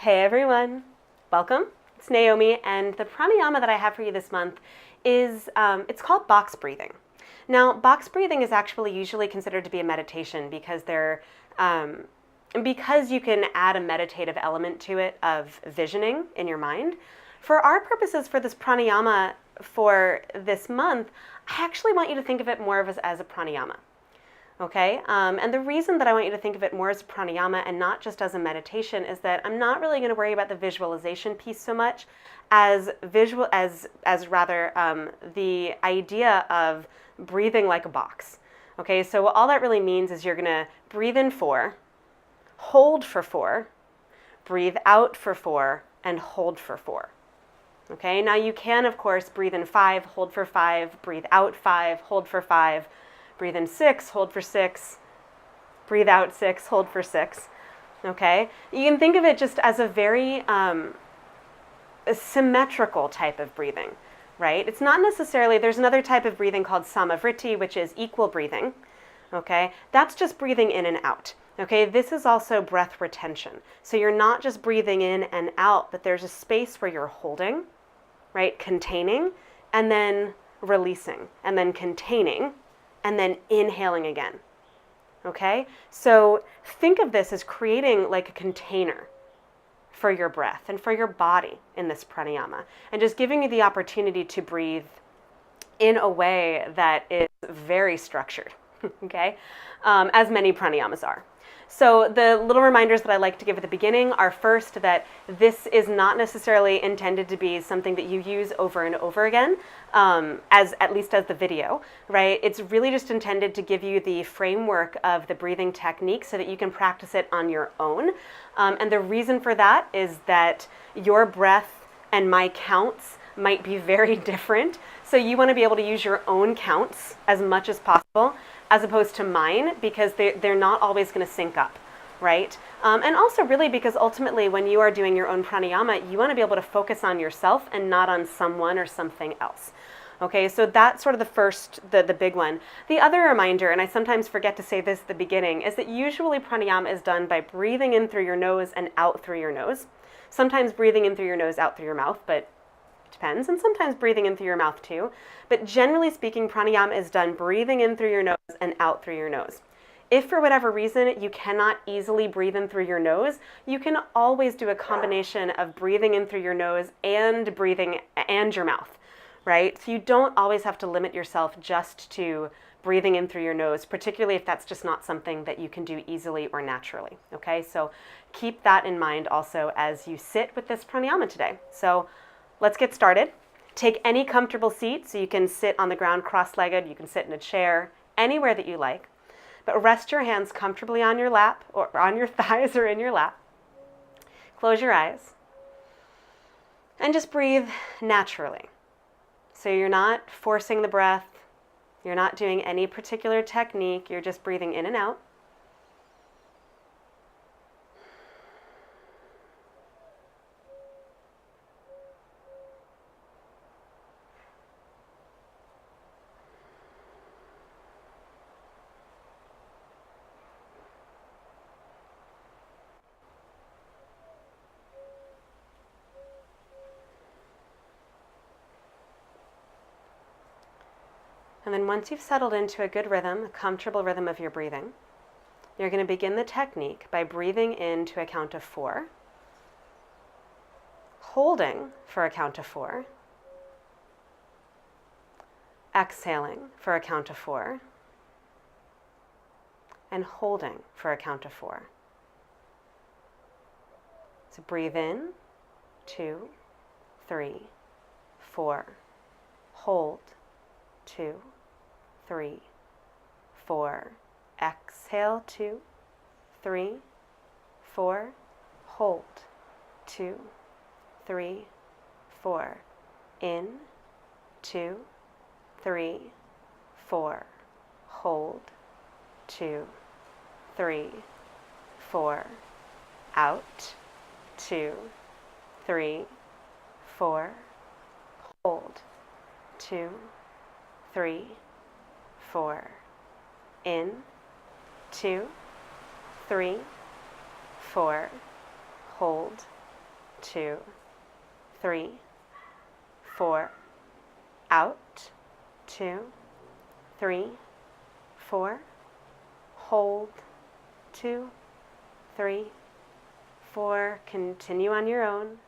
Hey everyone, welcome. It's Naomi, and the pranayama that I have for you this month is it's called box breathing. Now, box breathing is actually usually considered to be a meditation because because you can add a meditative element to it of visioning in your mind. For our purposes for this pranayama for this month, I actually want you to think of it more of as a pranayama. Okay, and the reason that I want you to think of it more as pranayama and not just as a meditation is that I'm not really going to worry about the visualization piece so much as rather the idea of breathing like a box. Okay, so all that really means is you're going to breathe in 4, hold for 4, breathe out for 4, and hold for 4. Okay, now you can of course breathe in 5, hold for 5, breathe out 5, hold for 5. Breathe in 6, hold for 6, breathe out 6, hold for 6, okay? You can think of it just as a very symmetrical type of breathing, right? It's not necessarily, there's another type of breathing called samavriti, which is equal breathing, okay? That's just breathing in and out, okay? This is also breath retention. So you're not just breathing in and out, but there's a space where you're holding, right? Containing, and then releasing, and then containing, and then inhaling again, okay? So think of this as creating like a container for your breath and for your body in this pranayama, and just giving you the opportunity to breathe in a way that is very structured, okay? As many pranayamas are. So the little reminders that I like to give at the beginning are first that this is not necessarily intended to be something that you use over and over again, at least as the video, right? It's really just intended to give you the framework of the breathing technique so that you can practice it on your own. And the reason for that is that your breath and my counts might be very different. So you want to be able to use your own counts as much as possible, as opposed to mine, because they're not always going to sync up, right? And also really because ultimately when you are doing your own pranayama, you want to be able to focus on yourself and not on someone or something else. Okay, so that's sort of the big one. The other reminder, and I sometimes forget to say this at the beginning, is that usually pranayama is done by breathing in through your nose and out through your nose. Sometimes breathing in through your nose, out through your mouth, but depends, and sometimes breathing in through your mouth too. But generally speaking, pranayama is done breathing in through your nose and out through your nose. If for whatever reason you cannot easily breathe in through your nose, you can always do a combination of breathing in through your nose and breathing and your mouth, right? So you don't always have to limit yourself just to breathing in through your nose, particularly if that's just not something that you can do easily or naturally, okay? So keep that in mind also as you sit with this pranayama today. So let's get started. Take any comfortable seat, so you can sit on the ground cross-legged, you can sit in a chair, anywhere that you like, but rest your hands comfortably on your lap or on your thighs or in your lap. Close your eyes and just breathe naturally. So you're not forcing the breath, you're not doing any particular technique, you're just breathing in and out. And then once you've settled into a good rhythm, a comfortable rhythm of your breathing, you're going to begin the technique by breathing in to a count of 4, holding for a count of 4, exhaling for a count of 4, and holding for a count of 4. So breathe in, 2, 3, 4, hold, 2, 3, 4, exhale, 2, 3, 4, hold, 2, 3, 4, in, 2, 3, 4, hold, 2, 3, 4, out, 2, 3, 4, hold, 2, 3, 4, in, 2, 3, 4, hold, 2, 3, 4. Out. 2, 3, 4. Hold. 2, 3, 4. Continue on your own.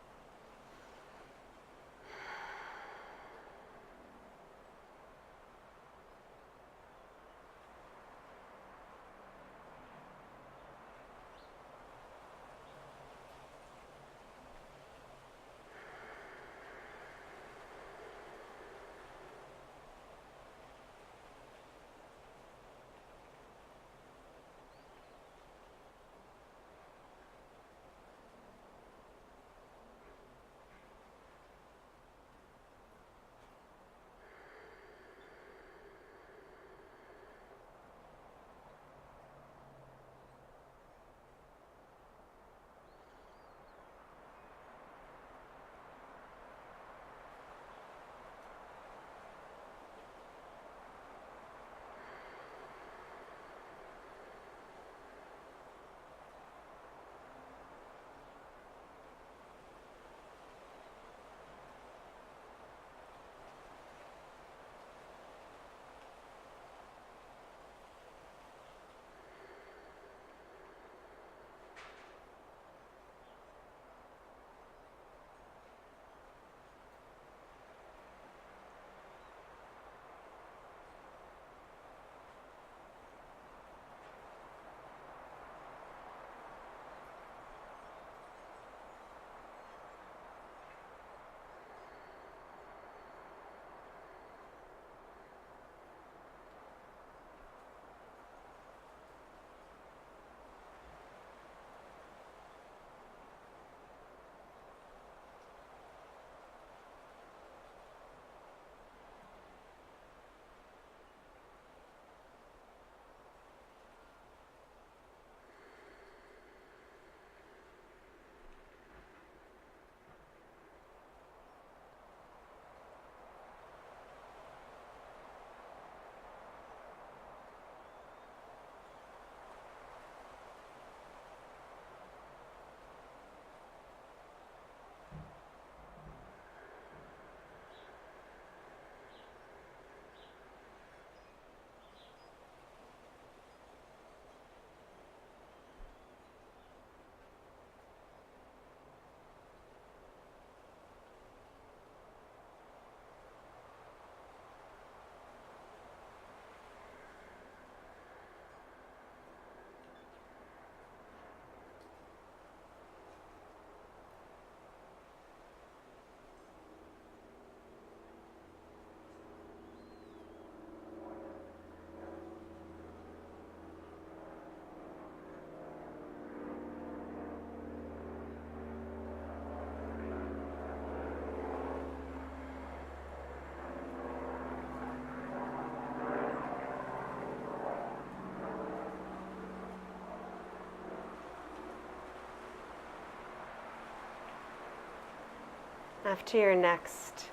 After your next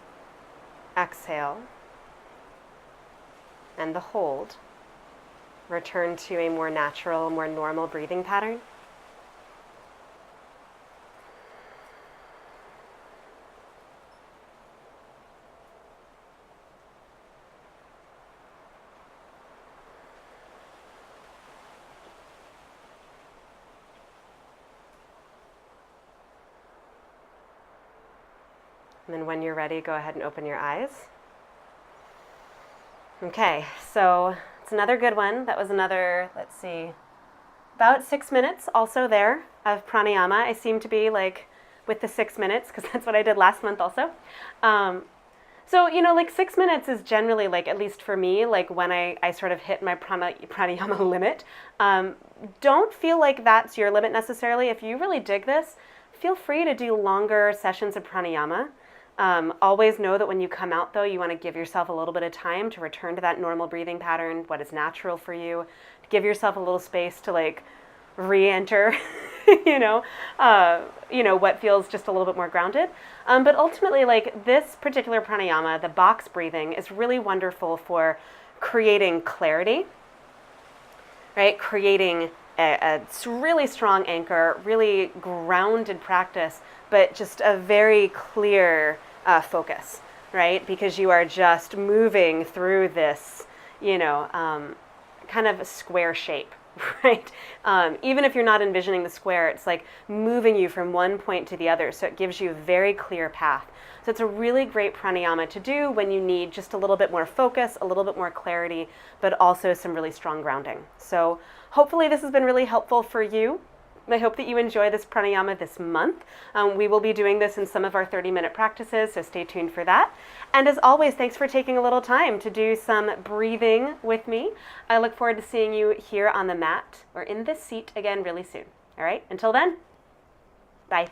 exhale and the hold, return to a more natural, more normal breathing pattern. And then when you're ready, go ahead and open your eyes. Okay, so it's another good one. That was another, let's see, about 6 minutes also there of pranayama. I seem to be like with the 6 minutes because that's what I did last month also. So, like 6 minutes is generally like, at least for me, like when I sort of hit my pranayama limit. Don't feel like that's your limit necessarily. If you really dig this, feel free to do longer sessions of pranayama. Always know that when you come out, though, you want to give yourself a little bit of time to return to that normal breathing pattern, what is natural for you, to give yourself a little space to like re-enter, what feels just a little bit more grounded. But ultimately, like this particular pranayama, the box breathing, is really wonderful for creating clarity, right? Creating a really strong anchor, really grounded practice, but just a very clear focus, right? Because you are just moving through this, kind of a square shape, right? Even if you're not envisioning the square, it's like moving you from one point to the other. So it gives you a very clear path. So it's a really great pranayama to do when you need just a little bit more focus, a little bit more clarity, but also some really strong grounding. So hopefully this has been really helpful for you. I hope that you enjoy this pranayama this month. We will be doing this in some of our 30-minute practices, so stay tuned for that. And as always, thanks for taking a little time to do some breathing with me. I look forward to seeing you here on the mat or in this seat again really soon. All right, until then, bye.